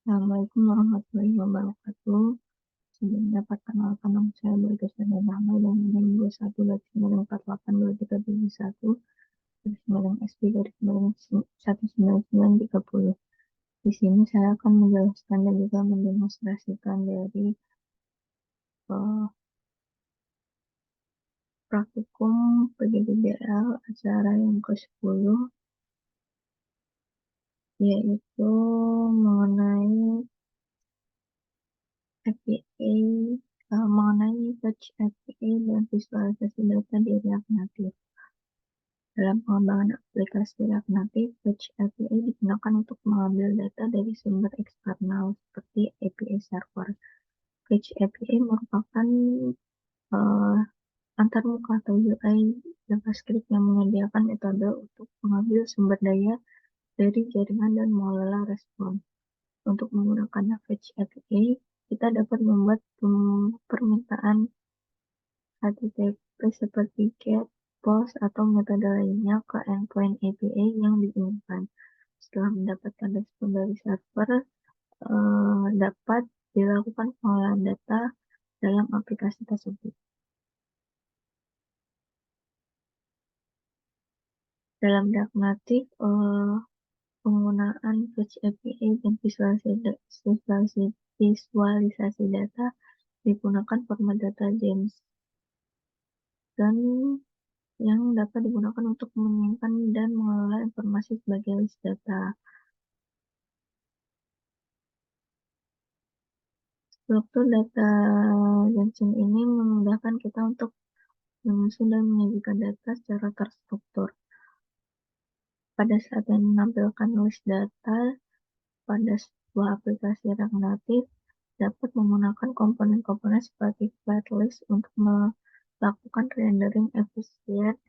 Assalamualaikum warahmatullahi wabarakatuh. Sebelumnya perkenalkan nama saya Bagus dan Rahma dan NIM 2185482371 garis miring SP garis miring 19930. Di sini saya akan menjelaskan dan juga mendemonstrasikan dari uh, praktikum PGDBL acara yang ke-10, yaitu mengenai FPA, mengenai Fetch FPA dan visualisasi data di React Native. Dalam pengembangan aplikasi React Native, Fetch API digunakan untuk mengambil data dari sumber eksternal seperti API server. Fetch API merupakan uh, antarmuka atau UI JavaScript yang menyediakan metode untuk mengambil sumber daya dari jaringan dan mengelola respon. Untuk menggunakan Fetch API, kita dapat membuat permintaan HTTP seperti GET, POST, atau metode lainnya ke endpoint API yang diinginkan. Setelah mendapatkan respon dari server, dapat dilakukan pengolahan data dalam aplikasi tersebut. Dalam React Native, penggunaan Fetch API dan visualisasi data digunakan format data JSON yang dapat digunakan untuk menyimpan dan mengelola informasi sebagai list data. Struktur data JSON ini memudahkan kita untuk menyusun dan menyajikan data secara terstruktur. Pada saat menampilkan list data pada sebuah aplikasi React Native, dapat menggunakan komponen-komponen seperti flat list untuk melakukan rendering efisien,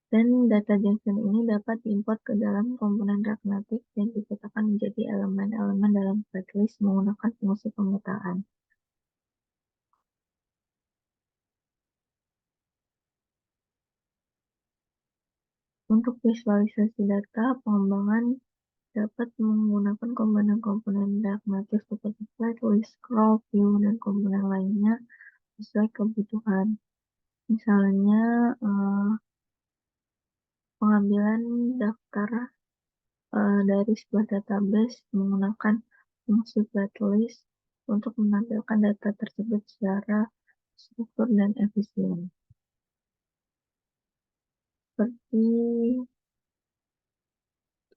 dan data JSON ini dapat diimport ke dalam komponen React Native dan dicetakkan menjadi elemen-elemen dalam flat list menggunakan fungsi pemetaan. Untuk visualisasi data, pengembangan dapat menggunakan komponen-komponen React Native seperti flat list, scroll, view, dan komponen lainnya sesuai kebutuhan. Misalnya, pengambilan daftar dari sebuah database menggunakan fungsi flat list untuk menampilkan data tersebut secara struktur dan efisien. Seperti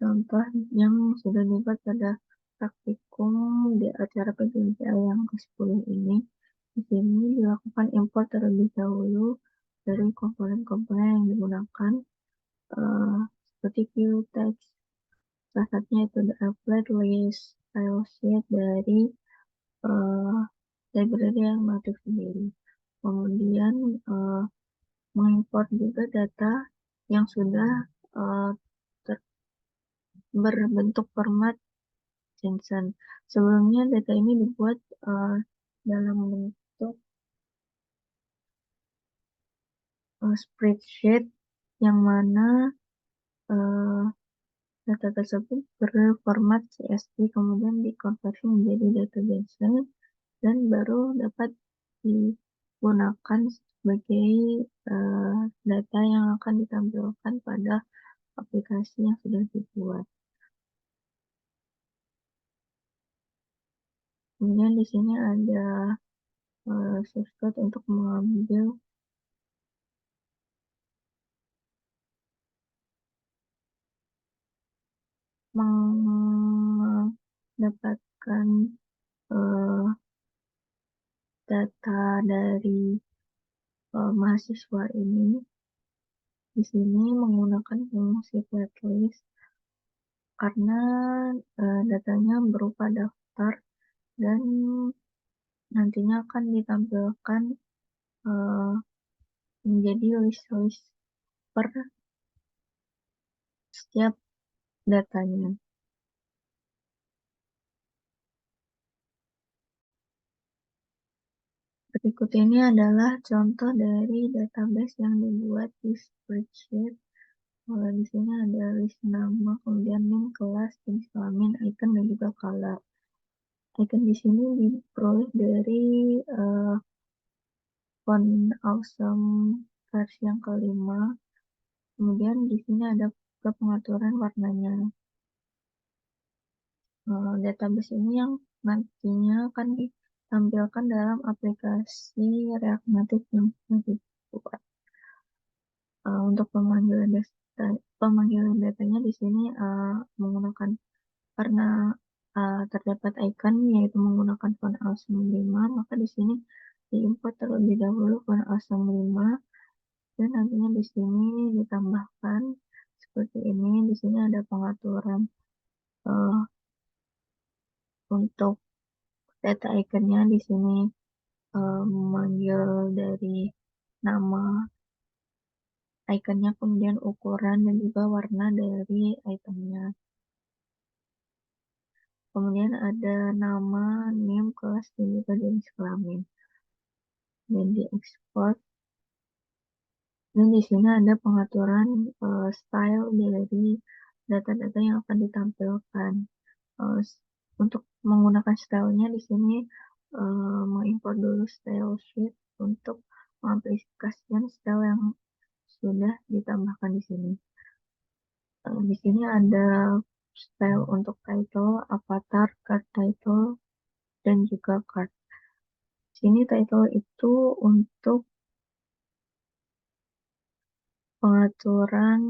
contoh yang sudah dibuat pada praktikum di acara PGDBL yang ke-10 ini. Di sini dilakukan import terlebih dahulu dari komponen-komponen yang digunakan, seperti view text. Salah satunya itu ada flat list, style sheet dari library yang Native sendiri. Kemudian mengimport juga data yang sudah uh, berbentuk format JSON. Sebelumnya data ini dibuat dalam bentuk spreadsheet yang mana data tersebut berformat CSV, kemudian dikonversi menjadi data JSON dan baru dapat digunakan sebagai data yang akan ditampilkan pada aplikasi yang sudah dibuat. Kemudian di sini ada source code untuk mendapatkan data dari mahasiswa ini. Di sini menggunakan fungsi flat list karena datanya berupa daftar dan nantinya akan ditampilkan menjadi list-list per setiap datanya. Berikut ini adalah contoh dari database yang dibuat di spreadsheet Di sini ada list nama, kemudian name, kelas, jenis kelamin, icon, dan juga color. Icon di sini diperoleh dari font Awesome versi yang kelima. Kemudian di sini ada juga pengaturan warnanya. Database ini yang nantinya akan ditampilkan dalam aplikasi React Native yang sudah dibuat. Untuk pemanggilan datanya di sini menggunakan karena terdapat icon yaitu menggunakan font Awesome 5, maka di sini diimport terlebih dahulu font Awesome 5 dan nantinya di sini ditambahkan seperti ini. Di sini ada pengaturan uh, untuk data iconnya. Di sini memanggil dari nama iconnya, kemudian ukuran dan juga warna dari itemnya. Kemudian ada nama, name, kelas, dan juga jenis kelamin. Dan diekspor. Dan di sini ada pengaturan style dari data-data yang akan ditampilkan. Uh, untuk menggunakan stylenya di sini mengimport dulu style sheet untuk mengaplikasikan style yang sudah ditambahkan di sini. Di sini ada style untuk title, avatar, card title, dan juga card. Di sini title itu untuk pengaturan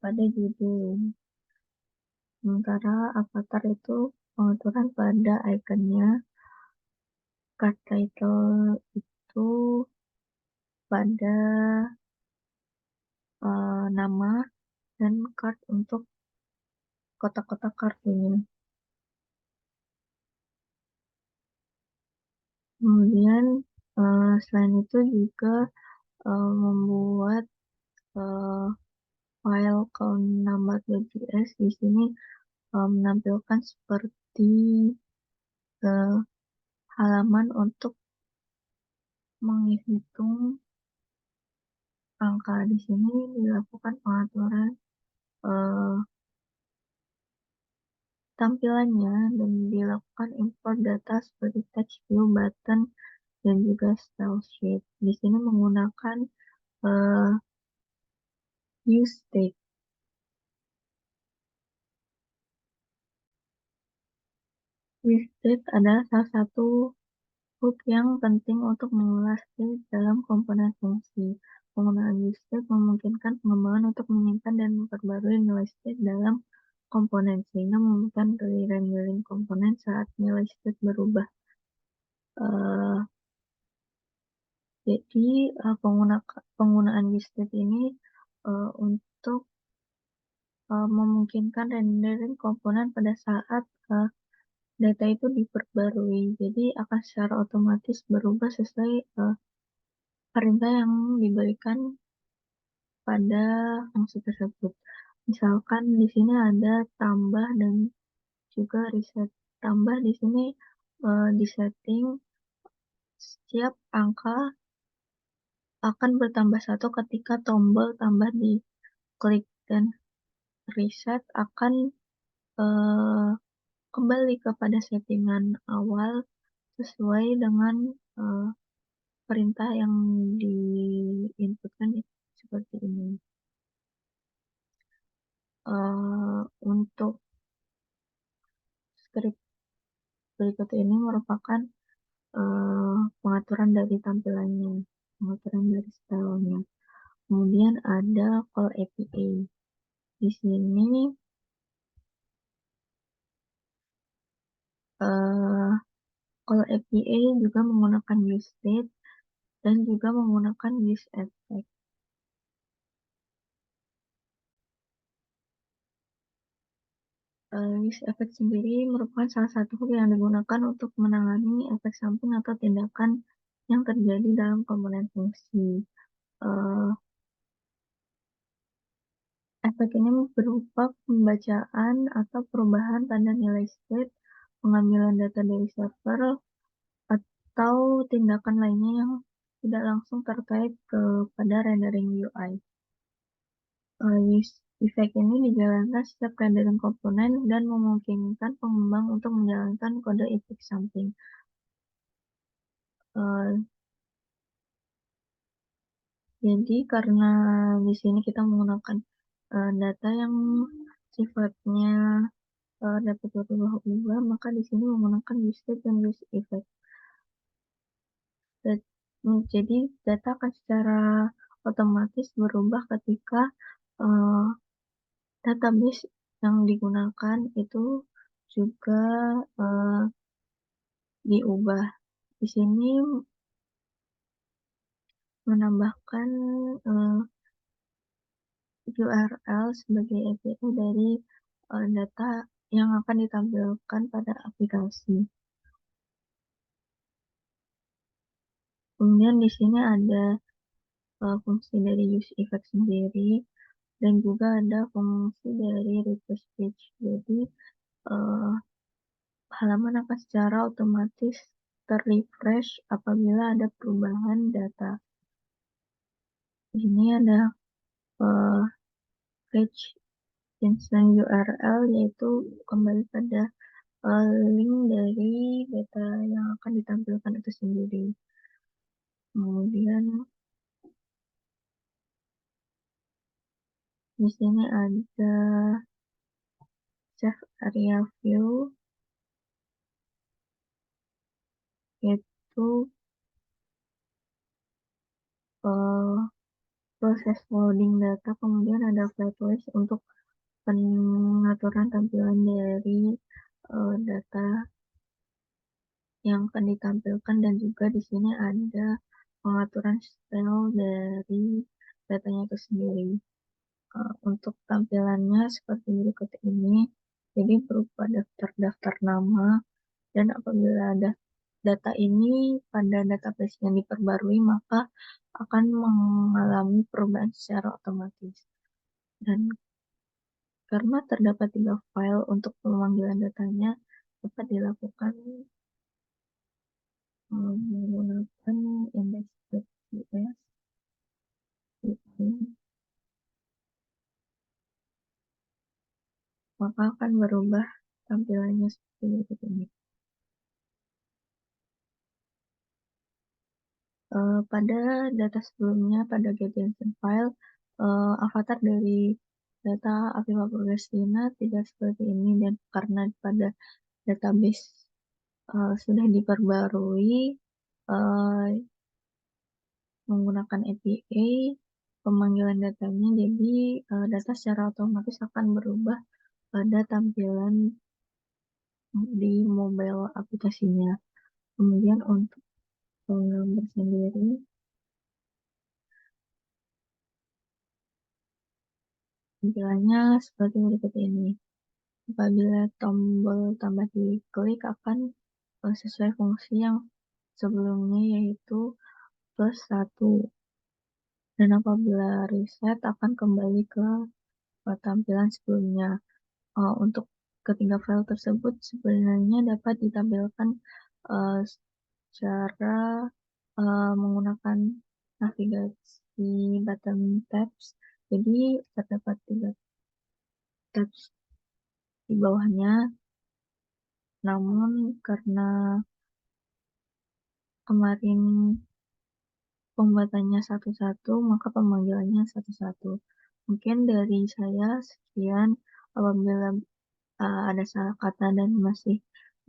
pada judul. Sementara avatar itu pengaturan pada ikonnya, card title itu pada nama, dan card untuk kotak-kotak kartunya. Kemudian selain itu juga membuat file count number.js di sini menampilkan seperti halaman untuk menghitung angka. Di sini dilakukan pengaturan tampilannya dan dilakukan import data seperti text view, button, dan juga style sheet. Di sini menggunakan useState. useState adalah salah satu hook yang penting untuk mengulas state dalam komponen fungsi. Penggunaan useState memungkinkan pengembangan untuk menyimpan dan memperbarui nilai state dalam komponen, sehingga memungkinkan re-rendering komponen saat nilai state berubah. Jadi penggunaan useState ini untuk memungkinkan rendering komponen pada saat data itu diperbarui. Jadi akan secara otomatis berubah sesuai perintah yang diberikan pada fungsi tersebut. Misalkan di sini ada tambah dan juga reset. Tambah di sini disetting setiap angka akan bertambah satu ketika tombol tambah diklik, dan reset akan kembali kepada settingan awal sesuai dengan perintah yang diinputkan seperti ini. Untuk script berikut ini merupakan pengaturan dari tampilannya, pengaturan dari stylenya. Kemudian ada call API. Di sini call API juga menggunakan useState dan juga menggunakan useEffect. useEffect sendiri merupakan salah satu hook yang digunakan untuk menangani efek samping atau tindakan yang terjadi dalam komponen fungsi. Efek ini berupa pembacaan atau perubahan pada nilai state, pengambilan data dari server, atau tindakan lainnya yang tidak langsung terkait kepada rendering UI. Use effect ini dijalankan setiap kehadiran komponen dan memungkinkan pengembang untuk menjalankan kode efek samping. Jadi karena di sini kita menggunakan data yang sifatnya dapat berubah-ubah, maka di sini menggunakan use state dan use effect. Jadi data akan secara otomatis berubah ketika database yang digunakan itu juga diubah. Di sini menambahkan URL sebagai API dari data yang akan ditampilkan pada aplikasi. Kemudian di sini ada fungsi dari use effect sendiri dan juga ada fungsi dari refresh page. Jadi halaman akan secara otomatis terrefresh apabila ada perubahan data. Di sini ada page instance URL, yaitu kembali pada link dari data yang akan ditampilkan itu sendiri. Kemudian di sini ada save area view, yaitu proses loading data. Kemudian ada flatlist untuk pengaturan tampilan dari data yang akan ditampilkan, dan juga di sini ada pengaturan style dari datanya itu sendiri. Untuk tampilannya seperti berikut ini, jadi berupa daftar-daftar nama, dan apabila ada data ini pada database yang diperbarui, maka akan mengalami perubahan secara otomatis. Dan karena terdapat 3 file untuk pemanggilan datanya, dapat dilakukan menggunakan index.js. Maka akan berubah tampilannya seperti berikut ini. Pada data sebelumnya, pada get.json file, avatar dari data Aviva Progressina tidak seperti ini, dan karena pada database sudah diperbarui menggunakan API pemanggilan datanya, jadi data secara otomatis akan berubah pada tampilan di mobile aplikasinya. Kemudian untuk penggambar sendiri, tampilannya seperti berikut ini. Apabila tombol tambah diklik, akan sesuai fungsi yang sebelumnya, yaitu +1. Dan apabila reset, akan kembali ke tampilan sebelumnya. Untuk ketiga file tersebut sebenarnya dapat ditampilkan secara menggunakan navigasi button tabs. Jadi terdapat 3 tabs di bawahnya, namun karena kemarin pembuatannya satu-satu, maka pemanggilannya satu-satu. Mungkin dari saya sekian. Apabila ada salah kata dan masih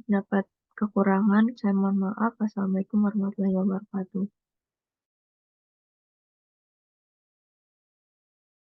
dapat kekurangan, saya mohon maaf. Wassalamualaikum warahmatullahi wabarakatuh.